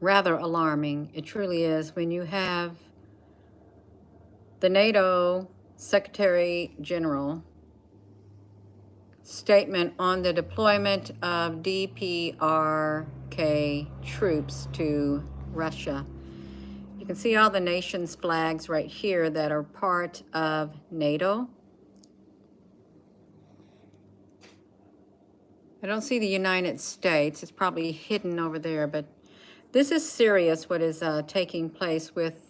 rather alarming. It truly is. When you have the NATO Secretary General statement on the deployment of DPRK troops to Russia. You can see all the nations' flags right here that are part of NATO. I don't see the United States. It's probably hidden over there, but this is serious what is taking place with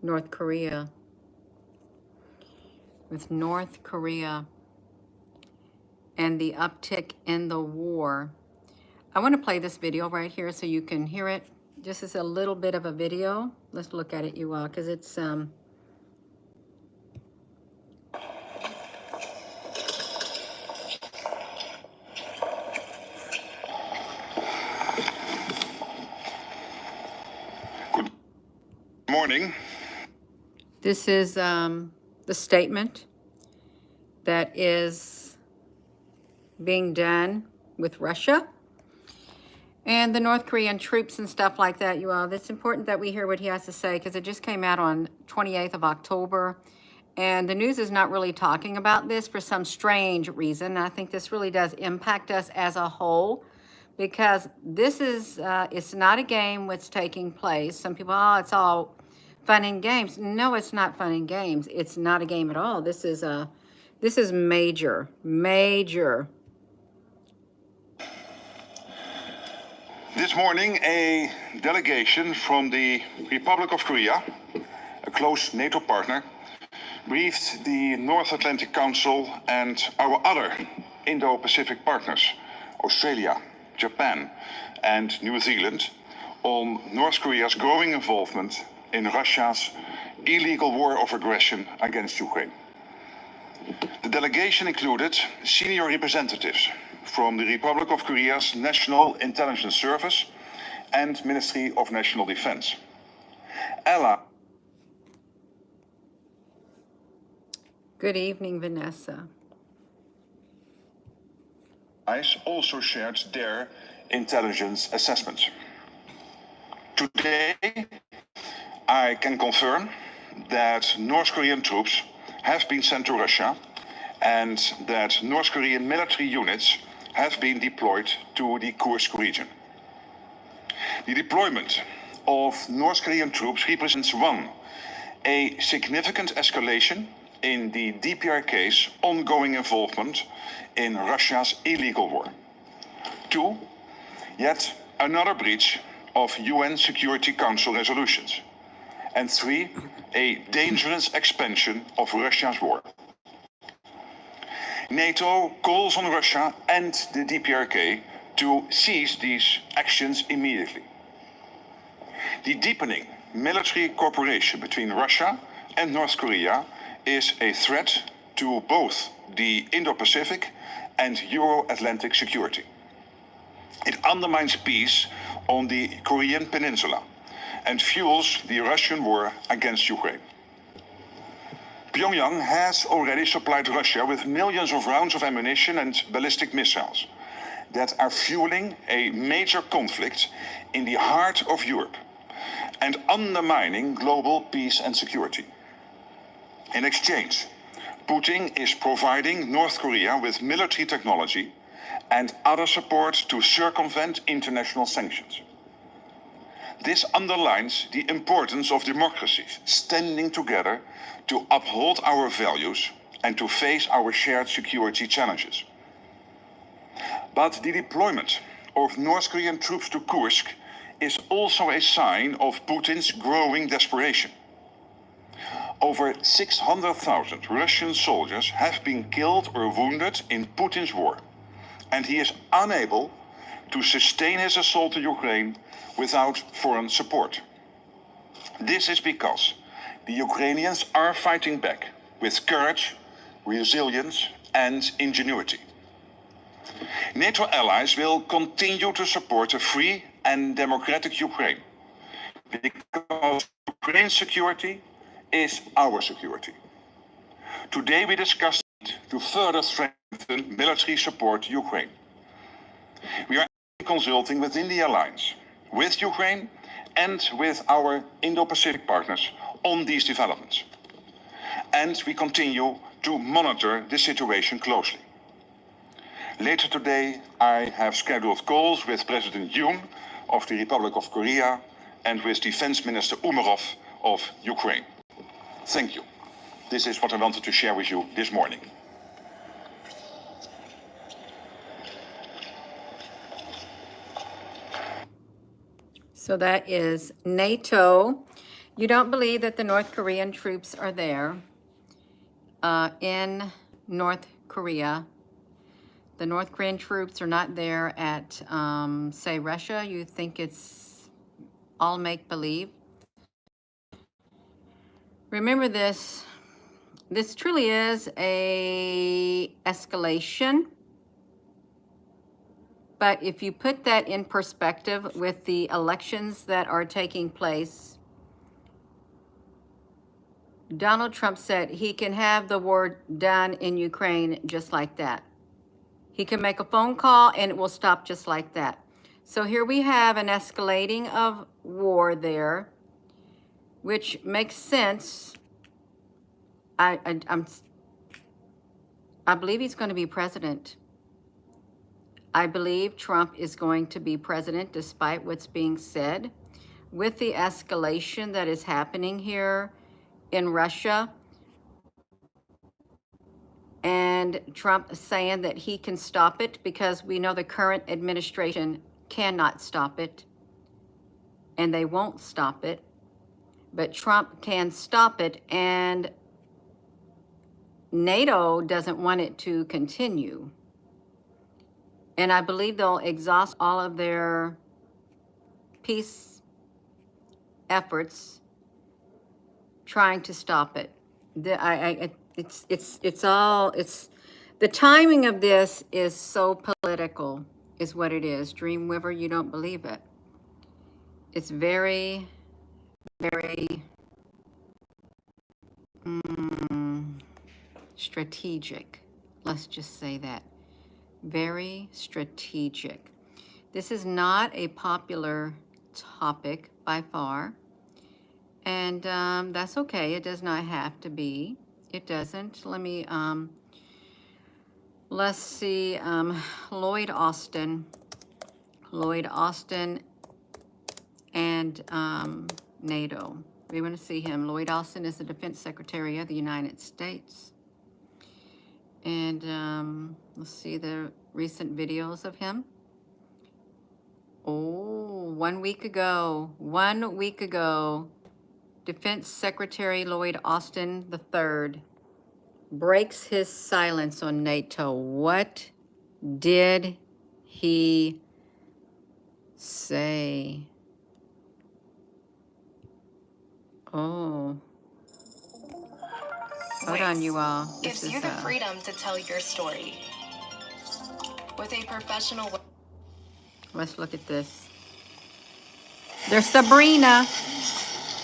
North Korea. And the uptick in the war. I want to play this video right here so you can hear it. This is a little bit of a video. Let's look at it, you all, because it's Good morning. This is the statement that is being done with Russia and the North Korean troops and stuff like that, you all. It's important that we hear what he has to say because it just came out on 28th of October. And the news is not really talking about this for some strange reason. I think this really does impact us as a whole because this is, it's not a game what's taking place. Some people, oh, it's all fun and games. No, it's not fun and games. It's not a game at all. This is major. This morning, a delegation from the Republic of Korea, a close NATO partner, briefed the North Atlantic Council and our other Indo-Pacific partners, Australia, Japan, and New Zealand, on North Korea's growing involvement in Russia's illegal war of aggression against Ukraine. The delegation included senior representatives from the Republic of Korea's National Intelligence Service and Ministry of National Defense. Good evening, Vanessa. Allies also shared their intelligence assessments. Today, I can confirm that North Korean troops have been sent to Russia and that North Korean military units have been deployed to the Kursk region. The deployment of North Korean troops represents one, a significant escalation in the DPRK's ongoing involvement in Russia's illegal war. Two, yet another breach of UN Security Council resolutions. And three, a dangerous expansion of Russia's war. NATO calls on Russia and the DPRK to cease these actions immediately. The deepening military cooperation between Russia and North Korea is a threat to both the Indo-Pacific and Euro-Atlantic security. It undermines peace on the Korean Peninsula and fuels the Russian war against Ukraine. Pyongyang has already supplied Russia with millions of rounds of ammunition and ballistic missiles that are fueling a major conflict in the heart of Europe and undermining global peace and security. In exchange, Putin is providing North Korea with military technology and other support to circumvent international sanctions. This underlines the importance of democracies standing together to uphold our values and to face our shared security challenges. But the deployment of North Korean troops to Kursk is also a sign of Putin's growing desperation. Over 600,000 Russian soldiers have been killed or wounded in Putin's war, and he is unable to sustain his assault on Ukraine without foreign support. This is because the Ukrainians are fighting back with courage, resilience, and ingenuity. NATO allies will continue to support a free and democratic Ukraine because Ukraine's security is our security. Today we discussed to further strengthen military support to Ukraine. We are consulting within the alliance, with Ukraine and with our Indo-Pacific partners on these developments. And we continue to monitor the situation closely. Later today, I have scheduled calls with President Yoon of the Republic of Korea and with Defense Minister Umerov of Ukraine. Thank you. This is what I wanted to share with you this morning. So that is NATO. You don't believe that the North Korean troops are there in North Korea. The North Korean troops are not there at, say, Russia. You think it's all make-believe. Remember this. This truly is a escalation. But if you put that in perspective with the elections that are taking place, Donald Trump said he can have the war done in Ukraine just like that. He can make a phone call and it will stop just like that. So here we have an escalating of war there, which makes sense. I believe he's going to be president. I believe Trump is going to be president despite what's being said. With the escalation that is happening here in Russia, and Trump saying that he can stop it because we know the current administration cannot stop it and they won't stop it, but Trump can stop it, and NATO doesn't want it to continue. And I believe they'll exhaust all of their peace efforts trying to stop it. The timing of this is so political, is what it is. Dreamweaver, you don't believe it. It's very, very strategic. Let's just say that. Very strategic. This is not a popular topic by far. And that's okay. It does not have to be. It doesn't. Let's see. Lloyd Austin and NATO. We want to see him. Lloyd Austin is the Defense Secretary of the United States. And let's see the recent videos of him. Oh, 1 week ago, Defense Secretary Lloyd Austin III breaks his silence on NATO. What did he say? Oh. Hold on, you all. Gives you the freedom to tell your story. With a professional... Let's look at this. There's Sabrina.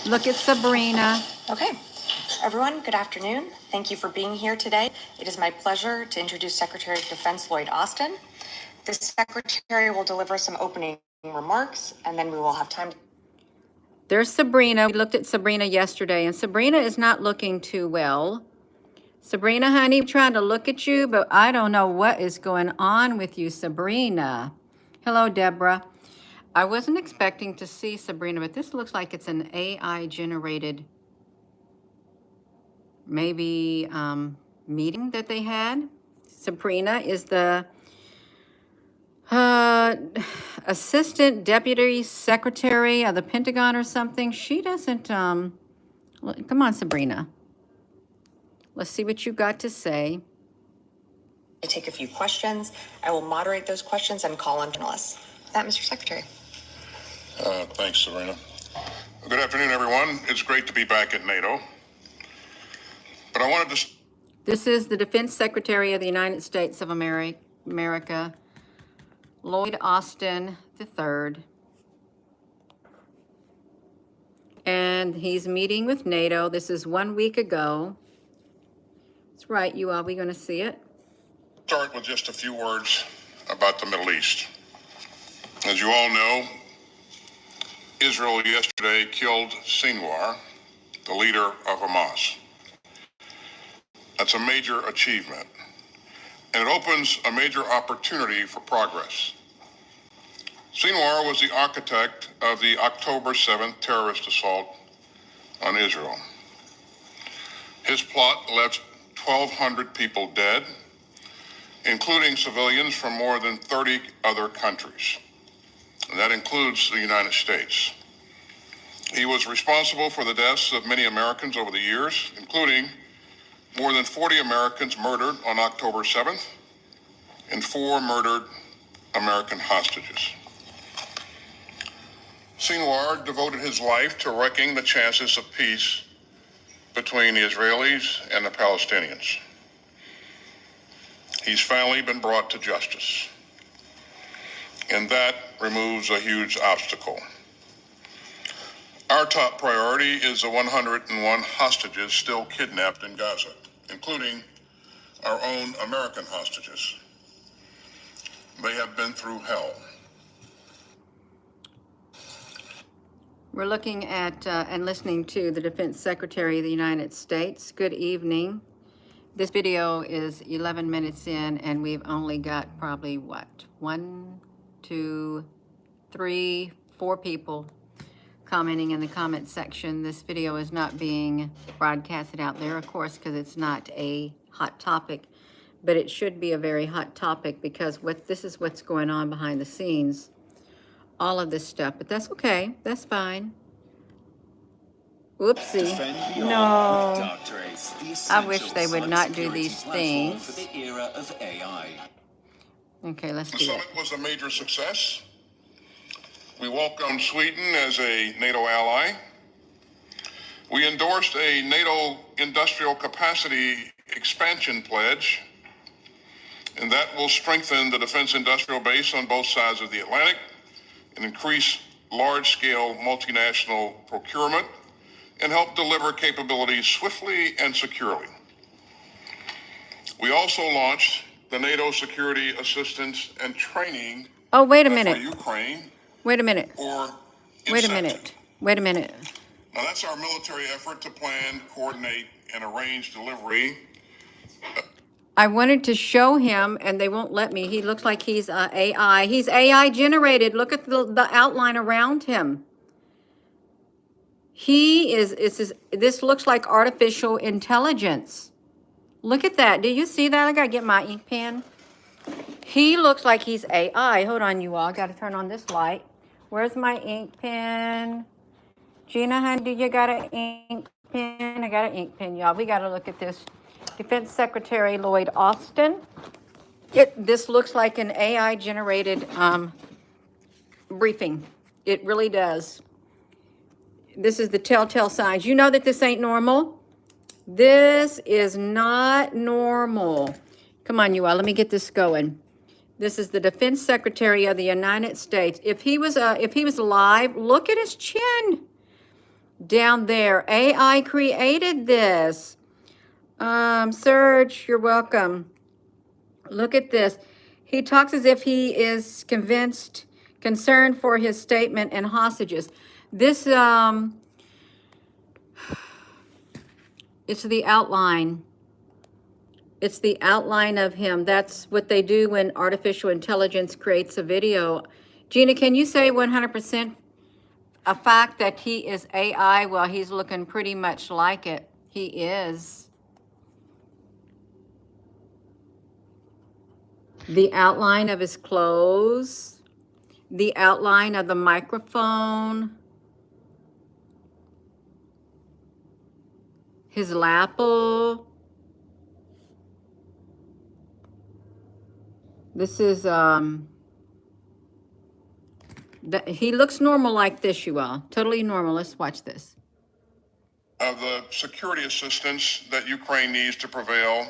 Look at Sabrina. Okay. Everyone, good afternoon. Thank you for being here today. It is my pleasure to introduce Secretary of Defense Lloyd Austin. The Secretary will deliver some opening remarks, and then we will have time. There's Sabrina. We looked at Sabrina yesterday, and Sabrina is not looking too well. Sabrina, honey, I'm trying to look at you, but I don't know what is going on with you, Sabrina. Hello, Deborah. I wasn't expecting to see Sabrina, but this looks like it's an AI-generated, maybe, meeting that they had. Sabrina is the Assistant Deputy Secretary of the Pentagon or something. She doesn't, come on, Sabrina. Let's see what you got to say. I take a few questions. I will moderate those questions and call on panelists. With that, Mr. Secretary. Thanks, Serena. Good afternoon, everyone. It's great to be back at NATO. But I wanted to... This is the Defense Secretary of the United States of America, Lloyd Austin III. And he's meeting with NATO. This is 1 week ago. That's right, you all. We're going to see it. Start with just a few words about the Middle East. As you all know, Israel yesterday killed Sinwar, the leader of Hamas. That's a major achievement, and it opens a major opportunity for progress. Sinwar was the architect of the October 7th terrorist assault on Israel. His plot left 1,200 people dead, including civilians from more than 30 other countries. And that includes the United States. He was responsible for the deaths of many Americans over the years, including more than 40 Americans murdered on October 7th and 4 murdered American hostages. Sinwar devoted his life to wrecking the chances of peace between the Israelis and the Palestinians. He's finally been brought to justice, and that removes a huge obstacle. Our top priority is the 101 hostages still kidnapped in Gaza, including our own American hostages. They have been through hell. We're looking at and listening to the Defense Secretary of the United States. Good evening. This video is 11 minutes in, and we've only got probably, what, 1, 2, 3, 4 people commenting in the comment section. This video is not being broadcasted out there, of course, because it's not a hot topic, but it should be a very hot topic because this is what's going on behind the scenes. All of this stuff, but that's okay. That's fine. Whoopsie. No. I wish they would not do these things. For the era of AI. Okay, let's The do that. summit was a major success. We welcomed Sweden as a NATO ally. We endorsed a NATO industrial capacity expansion pledge, and that will strengthen the defense industrial base on both sides of the Atlantic and increase large-scale multinational procurement and help deliver capabilities swiftly and securely. We also launched the NATO Security Assistance and Training Oh, wait a for minute. Ukraine Wait a minute. or Wait a INSET. minute. Wait a minute. Now that's our military effort to plan, coordinate, and arrange delivery. I wanted to show him, and they won't let me. He looks like he's AI. He's AI generated. Look at the outline around him. This looks like artificial intelligence. Look at that. Do you see that? I gotta get my ink pen. He looks like he's AI. Hold on, you all. I gotta turn on this light. Where's my ink pen? Gina, honey, do you got an ink pen? I got an ink pen, y'all. We gotta look at this. Defense Secretary Lloyd Austin. This looks like an AI generated briefing. It really does. This is the telltale signs. You know that this ain't normal. This is not normal. Come on, you all. Let me get this going. This is the Defense Secretary of the United States. If he was alive, look at his chin down there. AI created this. Serge, you're welcome. Look at this. He talks as if he is concerned for his statement and hostages. This, it's the outline. It's the outline of him. That's what they do when artificial intelligence creates a video. Gina, can you say 100% a fact that he is AI? Well, he's looking pretty much like it. He is. The outline of his clothes, the outline of the microphone, his lapel. This is, he looks normal like this, you all. Totally normal. Let's watch this. Of the security assistance that Ukraine needs to prevail.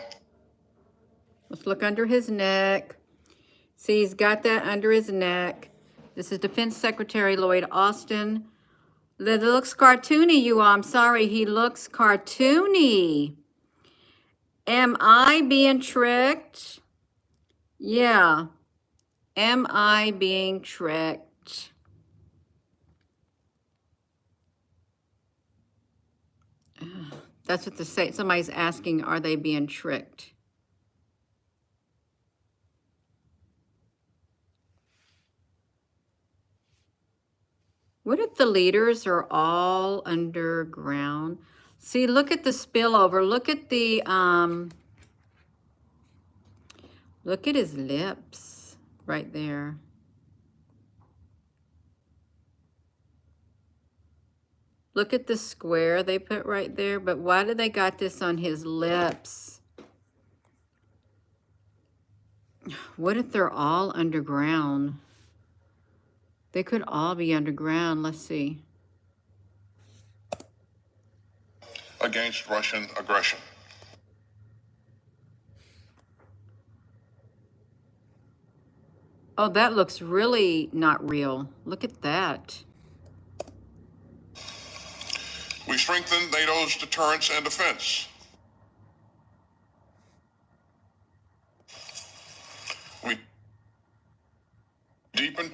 Let's look under his neck. See, he's got that under his neck. This is Defense Secretary Lloyd Austin. It looks cartoony, you all. I'm sorry, he looks cartoony. Am I being tricked? Yeah. Am I being tricked? That's what somebody's asking, are they being tricked? What if the leaders are all underground? See, look at the spillover. Look at look at his lips right there. Look at the square they put right there. But why do they got this on his lips? What if they're all underground? They could all be underground. Let's see. Against Russian aggression. Oh, that looks really not real. Look at that. We strengthen NATO's deterrence and defense. We deepen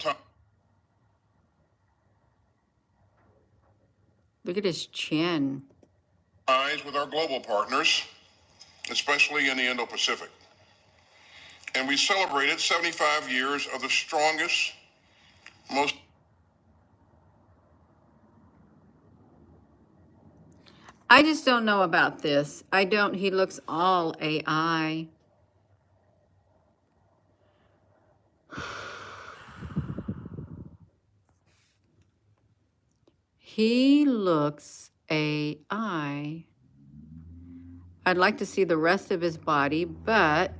Look at his chin. ties with our global partners, especially in the Indo-Pacific. And we celebrated 75 years of the strongest, most... I just don't know about this. He looks all AI. He looks AI. I'd like to see the rest of his body, but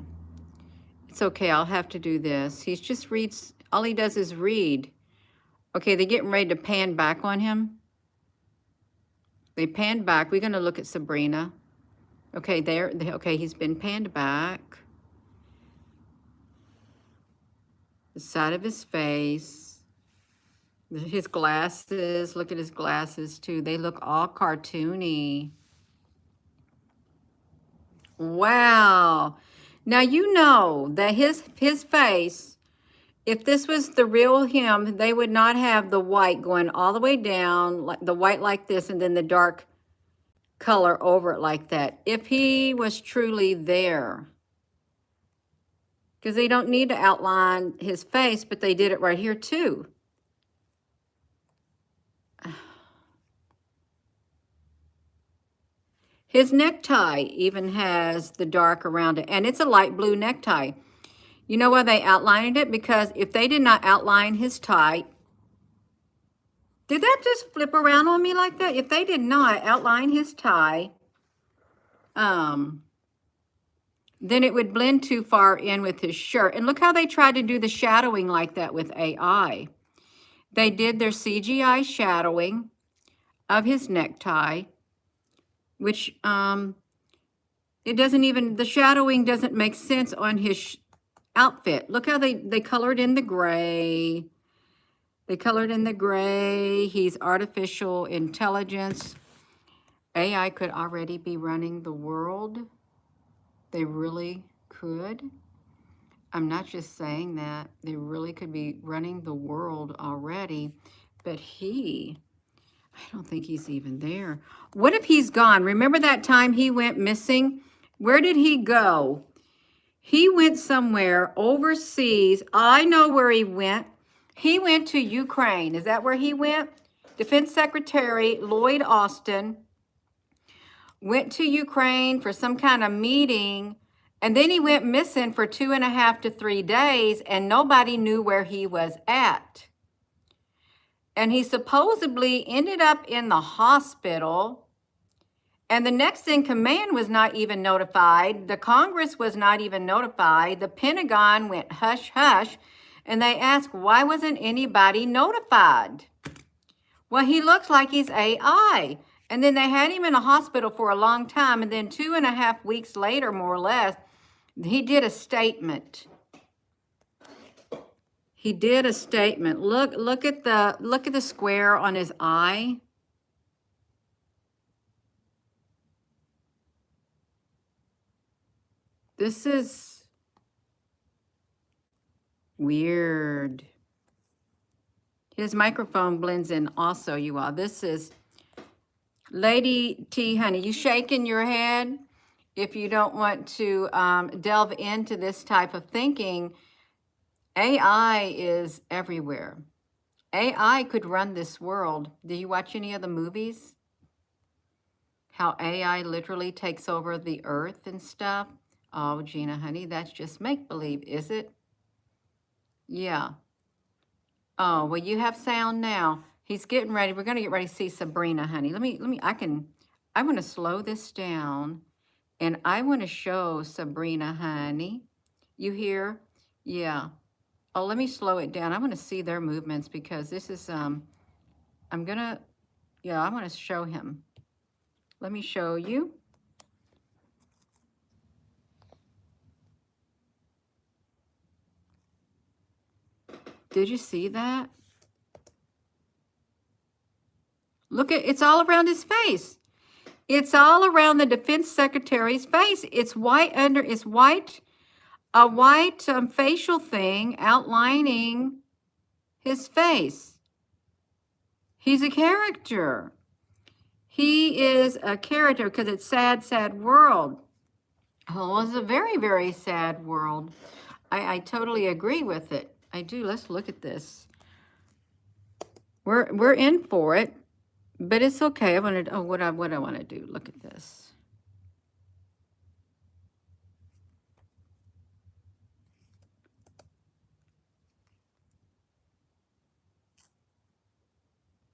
it's okay. I'll have to do this. He just reads. All he does is read. Okay, they're getting ready to pan back on him. They panned back. We're going to look at Sabrina. Okay, okay, he's been panned back. The side of his face. His glasses. Look at his glasses, too. They look all cartoony. Wow. Now, you know that his face, if this was the real him, they would not have the white going all the way down, like the white like this, and then the dark color over it like that. If he was truly there. Because they don't need to outline his face, but they did it right here too. His necktie even has the dark around it, and it's a light blue necktie. You know why they outlined it? Because if they did not outline his tie, did that just flip around on me like that? If they did not outline his tie, then it would blend too far in with his shirt. And look how they tried to do the shadowing like that with AI. They did their CGI shadowing of his necktie, which it doesn't even, the shadowing doesn't make sense on his outfit. Look how they colored in the gray. They colored in the gray. He's artificial intelligence. AI could already be running the world. They really could. I'm not just saying that. They really could be running the world already. But I don't think he's even there. What if he's gone? Remember that time he went missing? Where did he go? He went somewhere overseas. I know where he went. He went to Ukraine. Is that where he went? Defense Secretary Lloyd Austin went to Ukraine for some kind of meeting, and then he went missing for 2.5 to 3 days, and nobody knew where he was at. And he supposedly ended up in the hospital, and the next in command was not even notified. The Congress was not even notified. The Pentagon went hush, hush, and they asked, why wasn't anybody notified? Well, he looks like he's AI. And then they had him in a hospital for a long time, and then 2.5 weeks later, more or less, he did a statement. He did a statement. Look at the square on his eye. This is Weird. His microphone blends in also, you all. This is Lady T, honey. You shaking your head? If you don't want to delve into this type of thinking, AI is everywhere. AI could run this world. Do you watch any of the movies? How AI literally takes over the earth and stuff? Oh, Gina, honey, that's just make-believe, is it? Yeah. Oh, well, you have sound now. He's getting ready. We're going to get ready to see Sabrina, honey. I want to slow this down, and I want to show Sabrina, honey. You hear? Yeah. Oh, let me slow it down. I want to see their movements because this is, I want to show him. Let me show you. Did you see that? Look at, it's all around his face. It's all around the defense secretary's face. It's white a white facial thing outlining his face. He's a character. He is a character because it's sad, sad world. Oh, it's a very, very sad world. I totally agree with it. I do. Let's look at this. We're in for it, but it's okay. I want to. What I want to do. Look at this.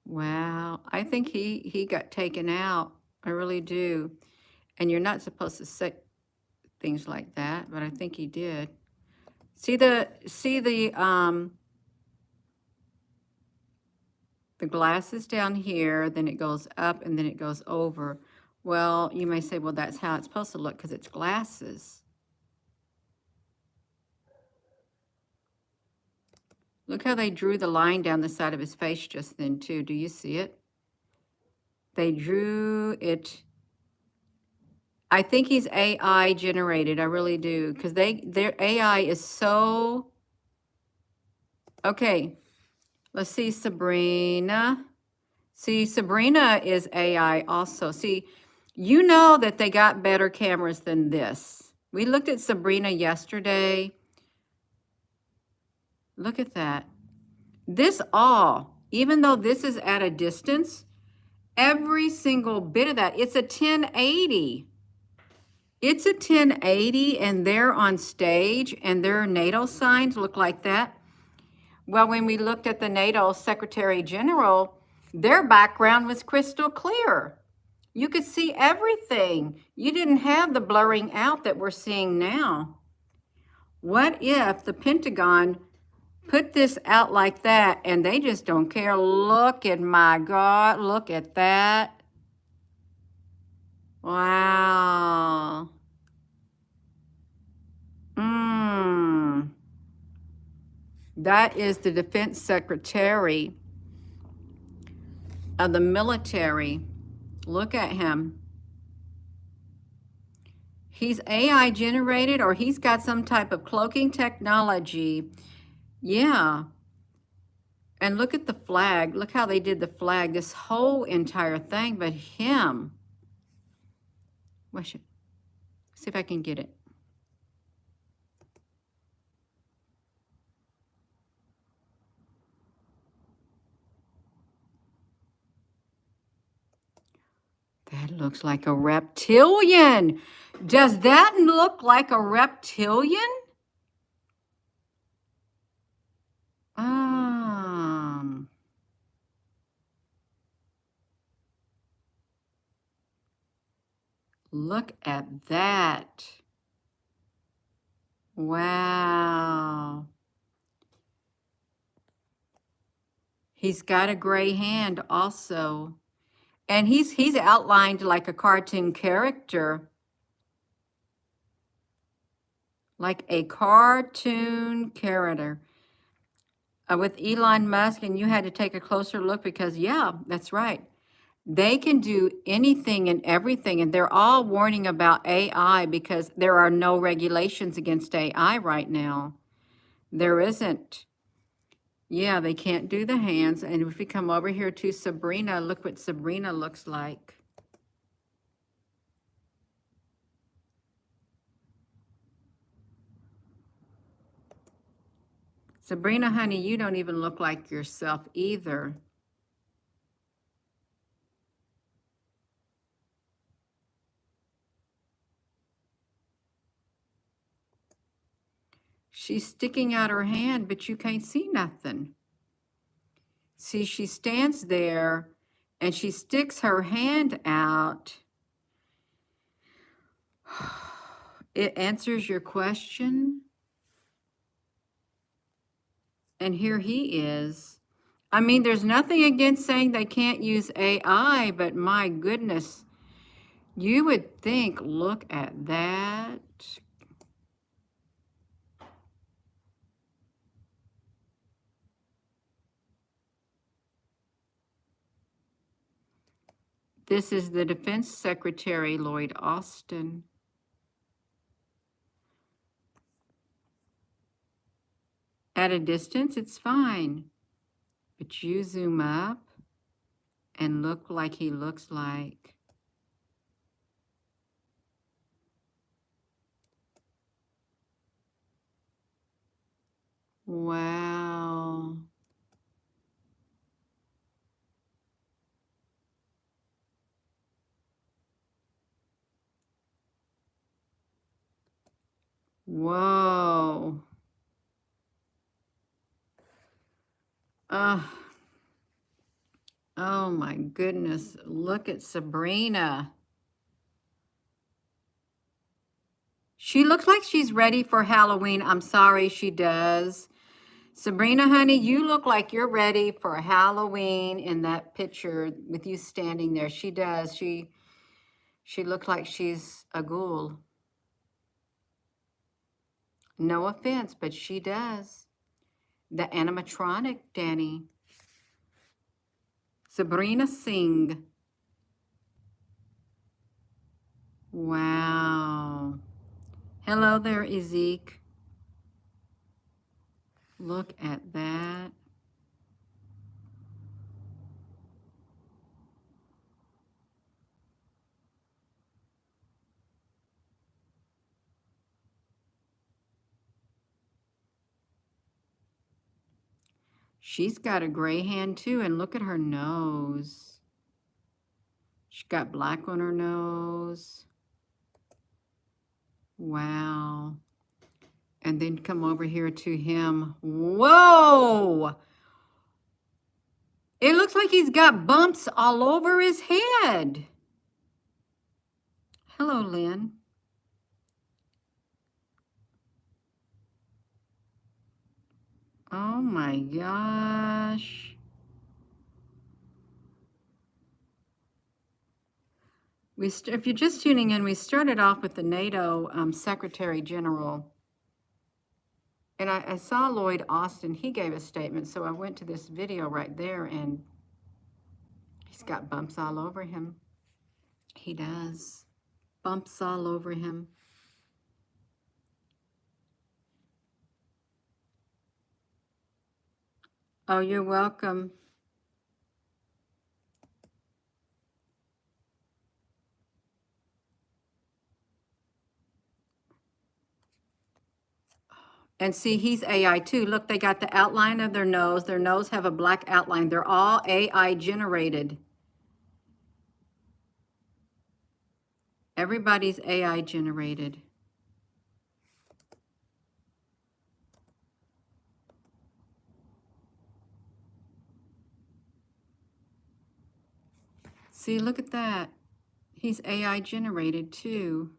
Wow, I think he got taken out. I really do. And you're not supposed to say things like that, but I think he did. See the glasses down here, then it goes up and then it goes over. Well, you may say, well, that's how it's supposed to look because it's glasses. Look how they drew the line down the side of his face just then, too. Do you see it? They drew it. I think he's AI generated. I really do. Because their AI is so... Okay. Let's see Sabrina. See, Sabrina is AI also. See, you know that they got better cameras than this. We looked at Sabrina yesterday. Look at that. This all, even though this is at a distance, every single bit of that, it's a 1080. It's a 1080 and they're on stage and their NATO signs look like that. Well, when we looked at the NATO Secretary General, their background was crystal clear. You could see everything. You didn't have the blurring out that we're seeing now. What if the Pentagon put this out like that and they just don't care? Look at my God, look at that. Wow. That is the defense secretary of the military. Look at him. He's AI generated or he's got some type of cloaking technology. Yeah. And look at the flag. Look how they did the flag. This whole entire thing, but him. See if I can get it. That looks like a reptilian. Does that look like a reptilian? Look at that. Wow. He's got a gray hand also. And he's outlined like a cartoon character. Like a cartoon character. With Elon Musk, and you had to take a closer look because, yeah, that's right. They can do anything and everything, and they're all warning about AI because there are no regulations against AI right now. There isn't. Yeah, they can't do the hands. And if we come over here to Sabrina, look what Sabrina looks like. Sabrina, honey, you don't even look like yourself either. She's sticking out her hand, but you can't see nothing. See, she stands there and she sticks her hand out. It answers your question. And here he is. I mean, there's nothing against saying they can't use AI, but my goodness, you would think, look at that. This is the Defense Secretary, Lloyd Austin. At a distance, it's fine. But you zoom up and look like he looks like. Wow. Whoa. Oh my goodness. Look at Sabrina. She looks like she's ready for Halloween. I'm sorry, she does. Sabrina, honey, you look like you're ready for Halloween in that picture with you standing there. She does. She looks like she's a ghoul. No offense, but she does. The animatronic, Danny. Sabrina Singh. Wow. Hello there, Ezek. Look at that. She's got a gray hand too, and look at her nose. She's got black on her nose. Wow. And then come over here to him. Whoa! It looks like he's got bumps all over his head. Hello, Lynn. Oh my gosh. If you're just tuning in, we started off with the NATO Secretary General. And I saw Lloyd Austin. He gave a statement, so I went to this video right there, and he's got bumps all over him. He does. Bumps all over him. Oh, you're welcome. And see, he's AI too. Look, they got the outline of their nose. Their nose have a black outline. They're all AI generated. Everybody's AI generated. See, look at that. He's AI generated too.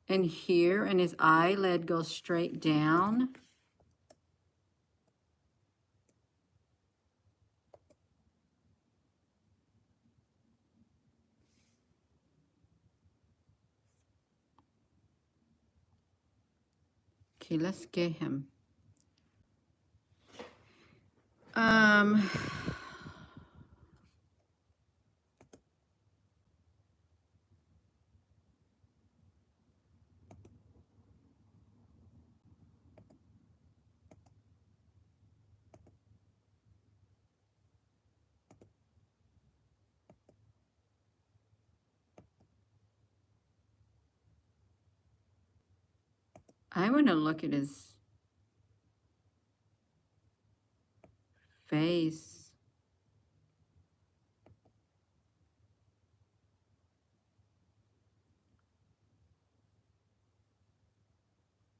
And here, and his eyelid goes straight down. Okay, let's get him. I want to look at his face.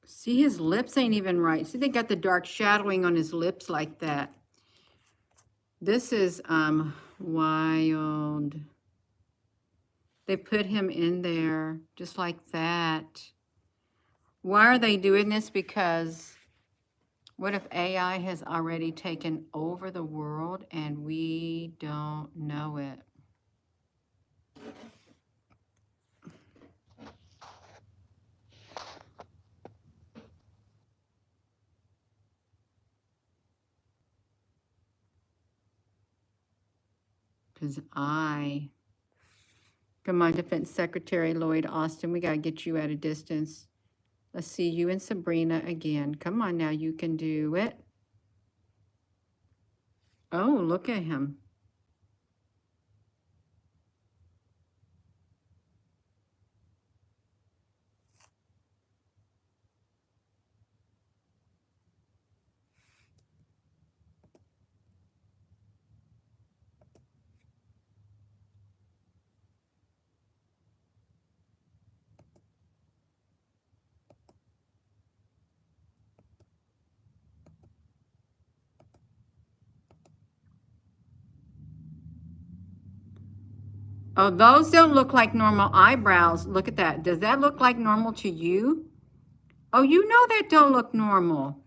See, his lips ain't even right. See, they got the dark shadowing on his lips like that. This is wild. They put him in there just like that. Why are they doing this? Because what if AI has already taken over the world and we don't know it? Because come on, Defense Secretary Lloyd Austin, we got to get you at a distance. Let's see you and Sabrina again. Come on now, you can do it. Oh, look at him. Oh, those don't look like normal eyebrows. Look at that. Does that look like normal to you? Oh, you know that don't look normal.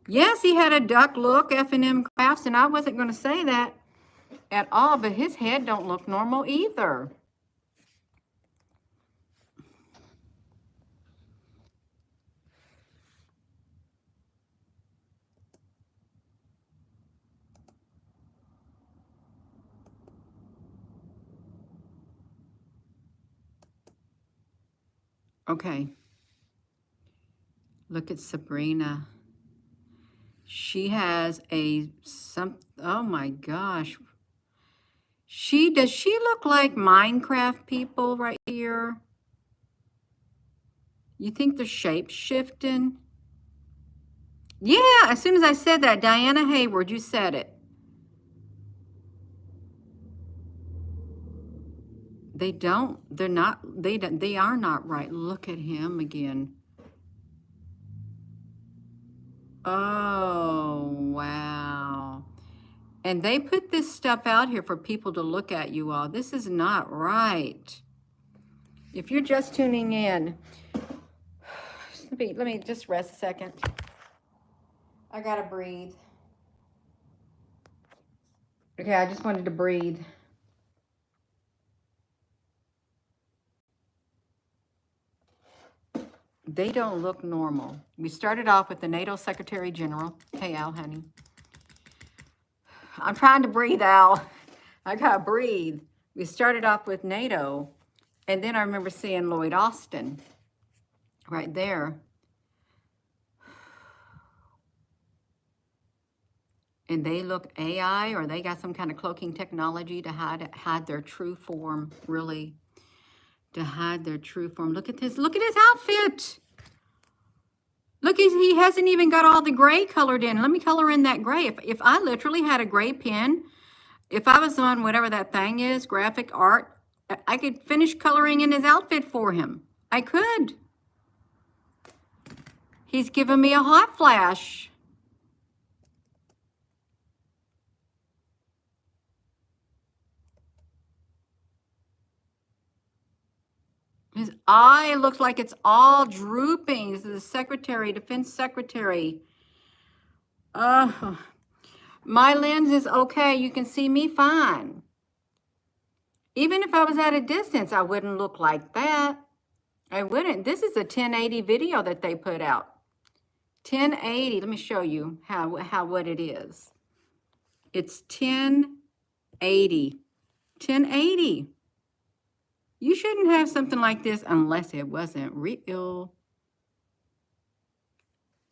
Yes, he had a duck look, F&M Crafts, and I wasn't going to say that at all, but his head don't look normal either. Okay. Look at Sabrina. She has oh my gosh. Does she look like Minecraft people right here? You think the shape's shifting? Yeah, as soon as I said that, Diana Hayward, you said it. They are not right. Look at him again. Oh, wow. And they put this stuff out here for people to look at, you all. This is not right. If you're just tuning in, let me just rest a second. I gotta breathe. Okay, I just wanted to breathe. They don't look normal. We started off with the NATO Secretary General. Hey, Al, honey. I'm trying to breathe, Al. I gotta breathe. We started off with NATO, and then I remember seeing Lloyd Austin right there. And they look AI, or they got some kind of cloaking technology to hide their true form, really. To hide their true form. Look at his outfit. Look, he hasn't even got all the gray colored in. Let me color in that gray. If I literally had a gray pen, if I was on whatever that thing is, graphic art, I could finish coloring in his outfit for him. I could. He's giving me a hot flash. His eye looks like it's all drooping. This is the Secretary, Defense Secretary. My lens is okay. You can see me fine. Even if I was at a distance, I wouldn't look like that. I wouldn't. This is a 1080 video that they put out. 1080. Let me show you what it is. It's 1080. 1080. You shouldn't have something like this unless it wasn't real.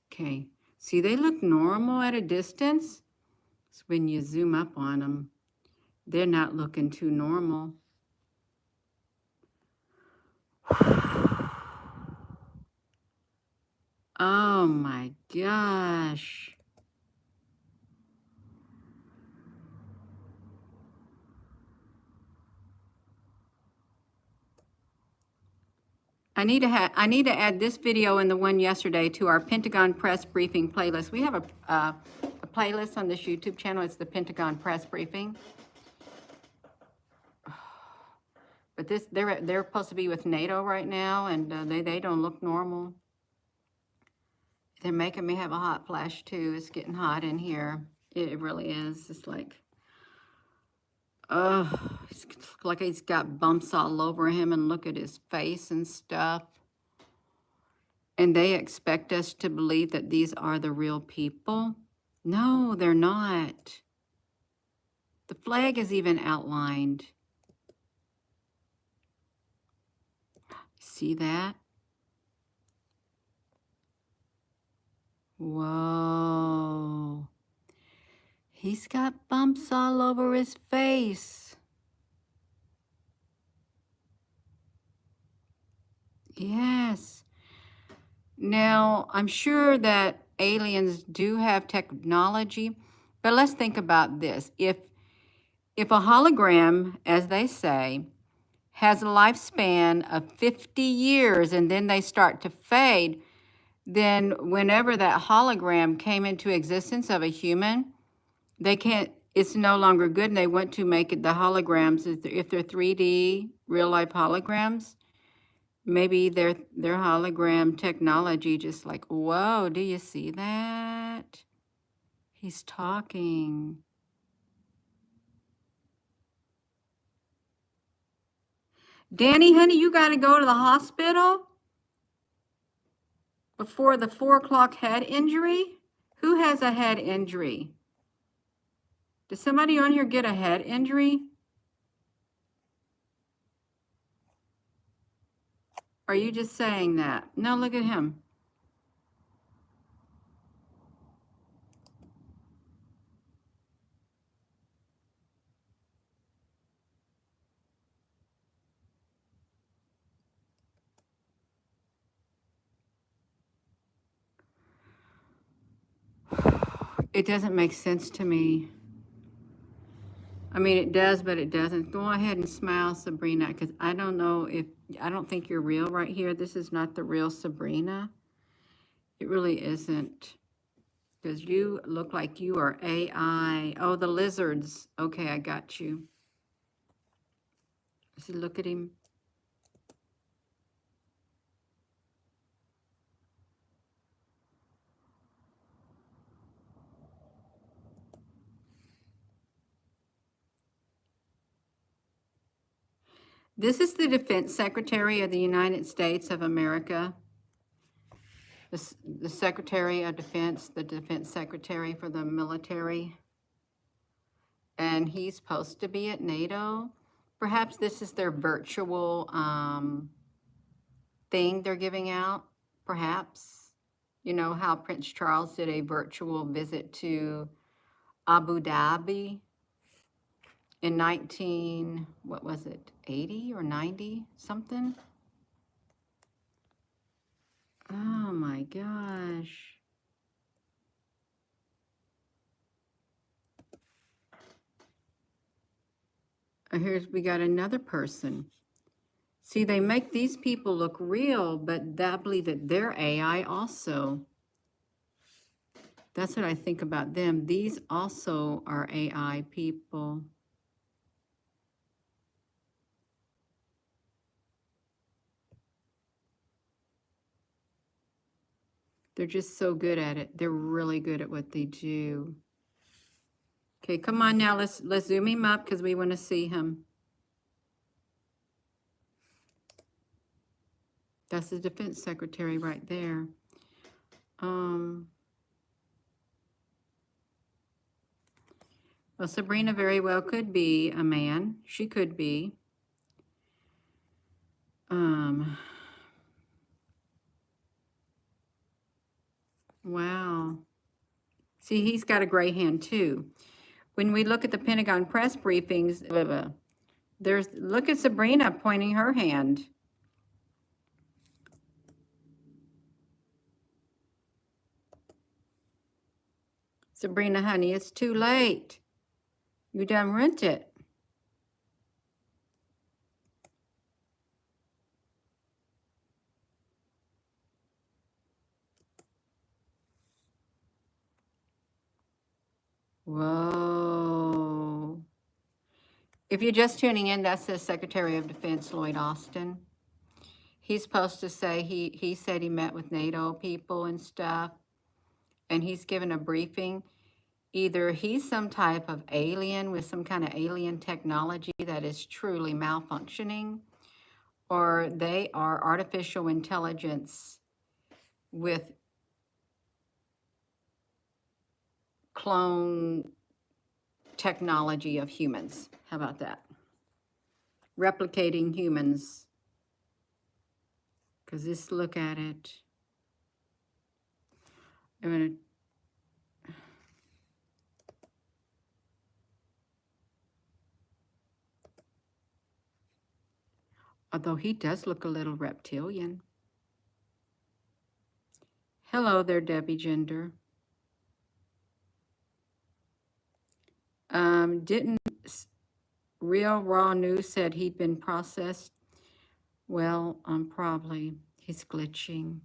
Okay. See, they look normal at a distance. It's when you zoom up on them. They're not looking too normal. Oh my gosh. I need to add this video and the one yesterday to our Pentagon Press Briefing playlist. We have a playlist on this YouTube channel. It's the Pentagon Press Briefing. But this, they're supposed to be with NATO right now, and they don't look normal. They're making me have a hot flash too. It's getting hot in here. It really is. It's like, it's like he's got bumps all over him, and look at his face and stuff. And they expect us to believe that these are the real people. No, they're not. The flag is even outlined. See that? Whoa. He's got bumps all over his face. Yes. Now, I'm sure that aliens do have technology, but let's think about this. If a hologram, as they say, has a lifespan of 50 years and then they start to fade, then whenever that hologram came into existence of a human, they can't, it's no longer good, and they want to make it the holograms, if they're 3D, real life holograms, maybe their hologram technology just like, whoa, do you see that? He's talking. Danny, honey, you got to go to the hospital before the 4 o'clock head injury? Who has a head injury? Does somebody on here get a head injury? Are you just saying that? No, look at him. It doesn't make sense to me. I mean, it does, but it doesn't. Go ahead and smile, Sabrina, because I don't know if, I don't think you're real right here. This is not the real Sabrina. It really isn't. Because you look like you are AI. Oh, the lizards. Okay, I got you. See, look at him. This is the Defense Secretary of the United States of America. The Secretary of Defense, the Defense Secretary for the military. And he's supposed to be at NATO. Perhaps this is their virtual thing they're giving out, perhaps. You know how Prince Charles did a virtual visit to Abu Dhabi in 80 or 90 something? Oh my gosh. We got another person. See, they make these people look real, but I believe that they're AI also. That's what I think about them. These also are AI people. They're just so good at it. They're really good at what they do. Okay, come on now. Let's zoom him up because we want to see him. That's the Defense Secretary right there. Well, Sabrina very well could be a man. She could be. Wow. See, he's got a gray hand too. When we look at the Pentagon press briefings, look at Sabrina pointing her hand. Sabrina, honey, it's too late. You done ruined it. Whoa. If you're just tuning in, that's the Secretary of Defense, Lloyd Austin. He's supposed to say, he said he met with NATO people and stuff, and he's given a briefing. Either he's some type of alien with some kind of alien technology that is truly malfunctioning, or they are artificial intelligence with clone technology of humans. How about that? Replicating humans. Because just look at it. I'm going to... Although he does look a little reptilian. Hello there, Debbie Gender. Didn't Real Raw News said he'd been processed? Well, probably. He's glitching.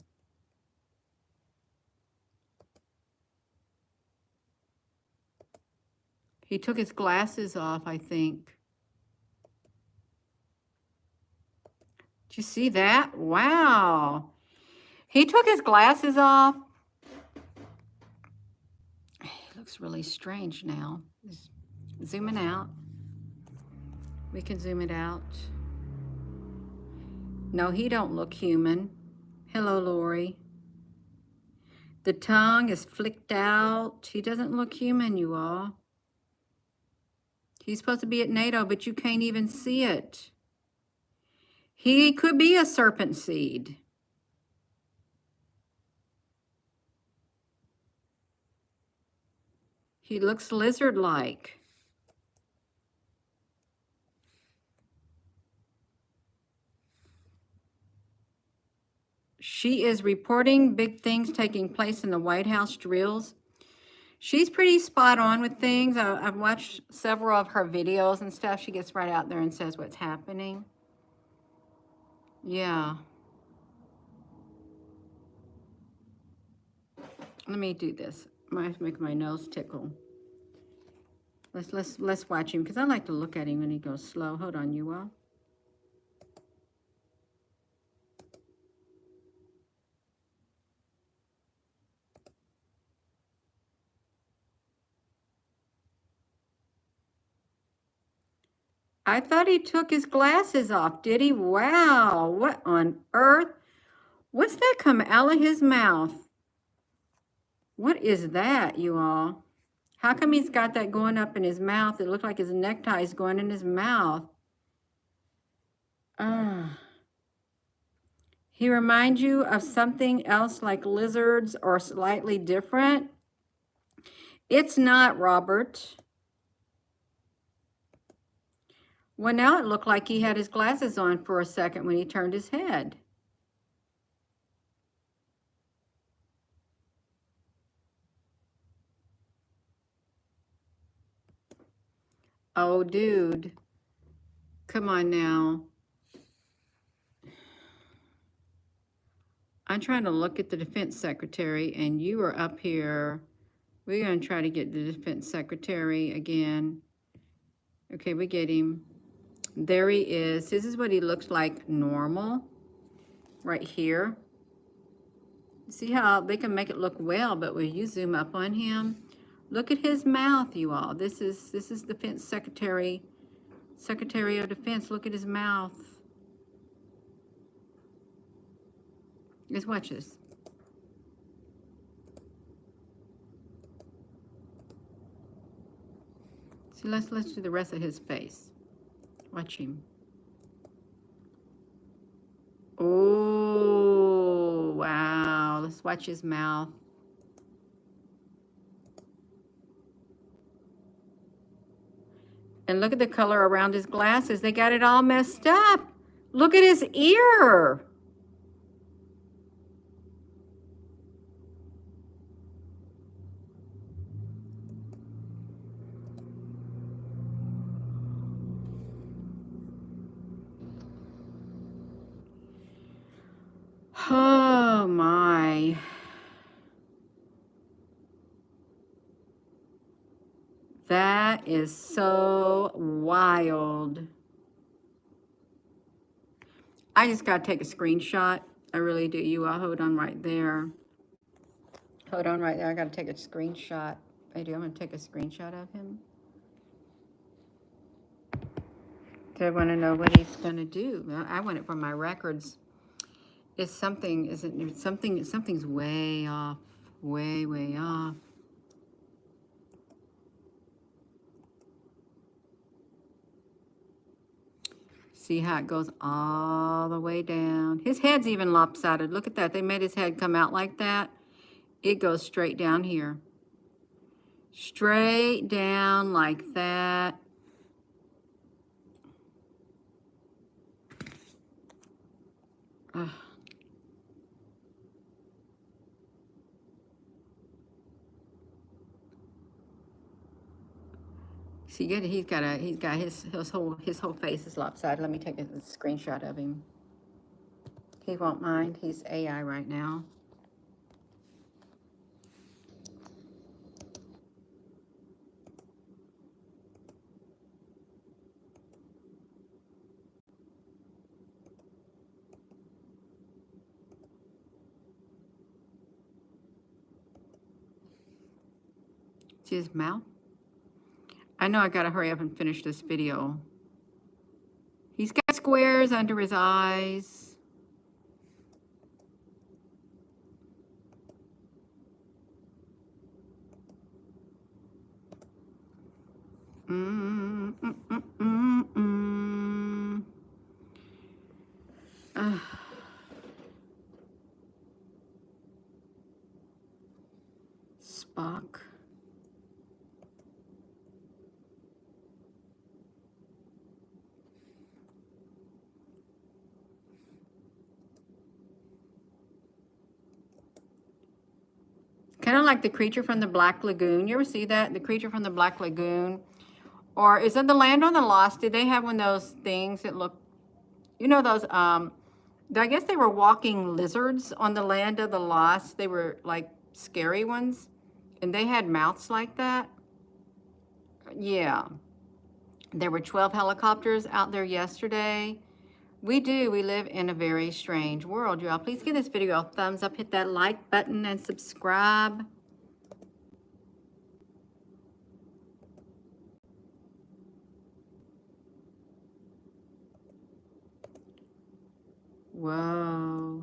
He took his glasses off, I think. Did you see that? Wow. He took his glasses off. He looks really strange now. Just zooming out. We can zoom it out. No, he don't look human. Hello, Lori. The tongue is flicked out. He doesn't look human, you all. He's supposed to be at NATO, but you can't even see it. He could be a serpent seed. He looks lizard-like. She is reporting big things taking place in the White House drills. She's pretty spot on with things. I've watched several of her videos and stuff. She gets right out there and says what's happening. Yeah. Let me do this. Might make my nose tickle. Let's watch him, because I like to look at him when he goes slow. Hold on, you all. I thought he took his glasses off, did he? Wow, what on earth? What's that come out of his mouth? What is that, you all? How come he's got that going up in his mouth? It looks like his necktie is going in his mouth. He reminds you of something else like lizards or slightly different? It's not, Robert. Well, now it looked like he had his glasses on for a second when he turned his head. Oh, dude. Come on now. I'm trying to look at the defense secretary, and you are up here. We're going to try to get the defense secretary again. Okay, we get him. There he is. This is what he looks like normal, right here. See how they can make it look well, but when you zoom up on him, look at his mouth, you all. This is Defense Secretary of Defense. Look at his mouth. Let's watch this. See, let's do the rest of his face. Watch him. Oh, wow. Let's watch his mouth. And look at the color around his glasses. They got it all messed up. Look at his ear. Oh my. That is so wild. I just got to take a screenshot. I really do. You all hold on right there. Hold on right there. I got to take a screenshot. I do. I'm going to take a screenshot of him. I want to know what he's going to do. I want it for my records. It's something, isn't it? Something's way off. Way, way off. See how it goes all the way down. His head's even lopsided. Look at that. They made his head come out like that. It goes straight down here. Straight down like that. Ugh. See, he's got his whole face is lopsided. Let me take a screenshot of him. He won't mind. He's AI right now. See his mouth? I know I gotta hurry up and finish this video. He's got squares under his eyes. Spock. Kind of like the creature from the Black Lagoon. You ever see that? The creature from the Black Lagoon? Or is it the Land on the Lost? Did they have one of those things that look, you know, those, I guess they were walking lizards on the Land of the Lost. They were like scary ones. And they had mouths like that. Yeah. There were 12 helicopters out there yesterday. We live in a very strange world, y'all. Please give this video a thumbs up, hit that like button, and subscribe. Whoa.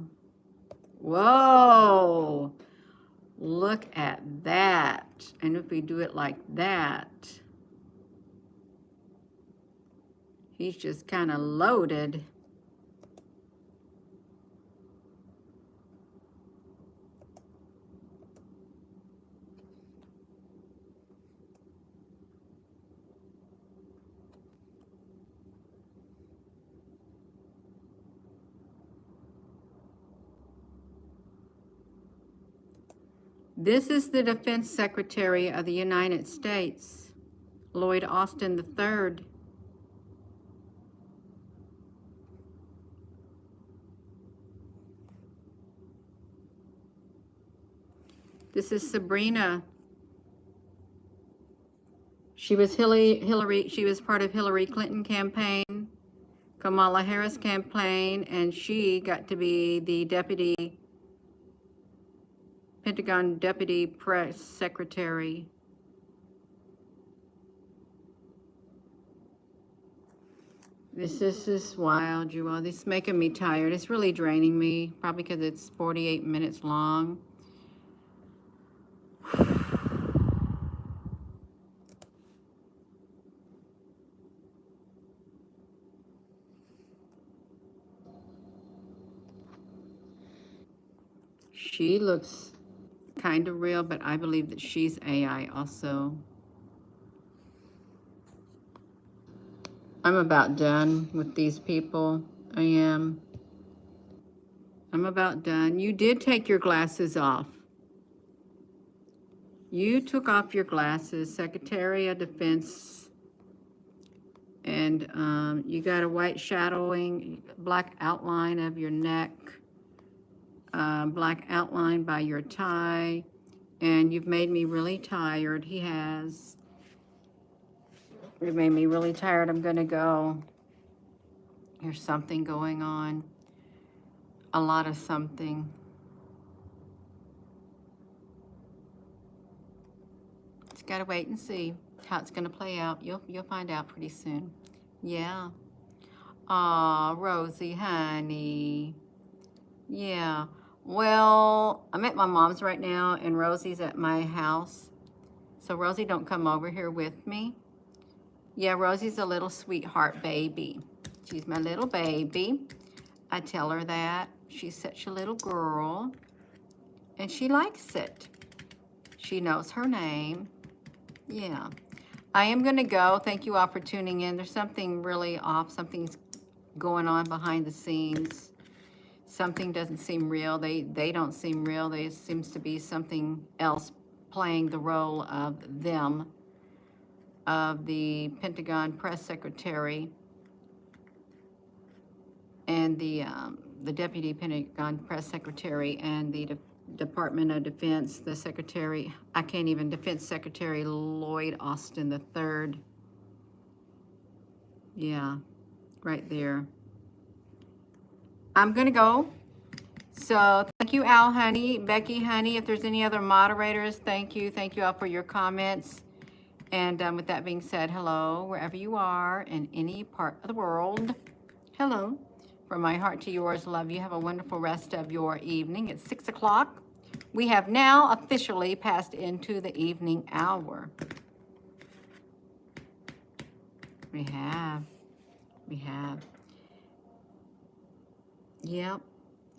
Whoa. Look at that. And if we do it like that, he's just kind of loaded. This is the Defense Secretary of the United States, Lloyd Austin III. This is Sabrina. She was she was part of Hillary Clinton campaign, Kamala Harris campaign, and she got to be the Pentagon Deputy Press Secretary. This is wild, you all. This is making me tired. It's really draining me, probably because it's 48 minutes long. She looks kind of real, but I believe that she's AI also. I'm about done with these people. I am. I'm about done. You did take your glasses off. You took off your glasses, Secretary of Defense, and you got a white shadowing, black outline of your neck, black outline by your tie, and you've made me really tired. He has. You've made me really tired. I'm gonna go. There's something going on. A lot of something. Just gotta wait and see how it's gonna play out. You'll find out pretty soon. Yeah. Aw, Rosie, honey. Yeah. Well, I'm at my mom's right now, and Rosie's at my house. So Rosie, don't come over here with me. Yeah, Rosie's a little sweetheart baby. She's my little baby. I tell her that. She's such a little girl, and she likes it. She knows her name. Yeah. I am going to go. Thank you all for tuning in. There's something really off. Something's going on behind the scenes. Something doesn't seem real. They don't seem real. There seems to be something else playing the role of them, of the Pentagon press secretary and the deputy Pentagon press secretary and the Department of Defense, the secretary, I can't even, Defense Secretary Lloyd Austin III. Yeah, right there. I'm going to go. So thank you, Al, honey, Becky, honey. If there's any other moderators, thank you. Thank you all for your comments. And with that being said, hello, wherever you are in any part of the world. Hello. From my heart to yours, love you. Have a wonderful rest of your evening. It's 6 o'clock. We have now officially passed into the evening hour. We have. Yep.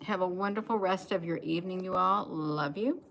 Have a wonderful rest of your evening, you all. Love you.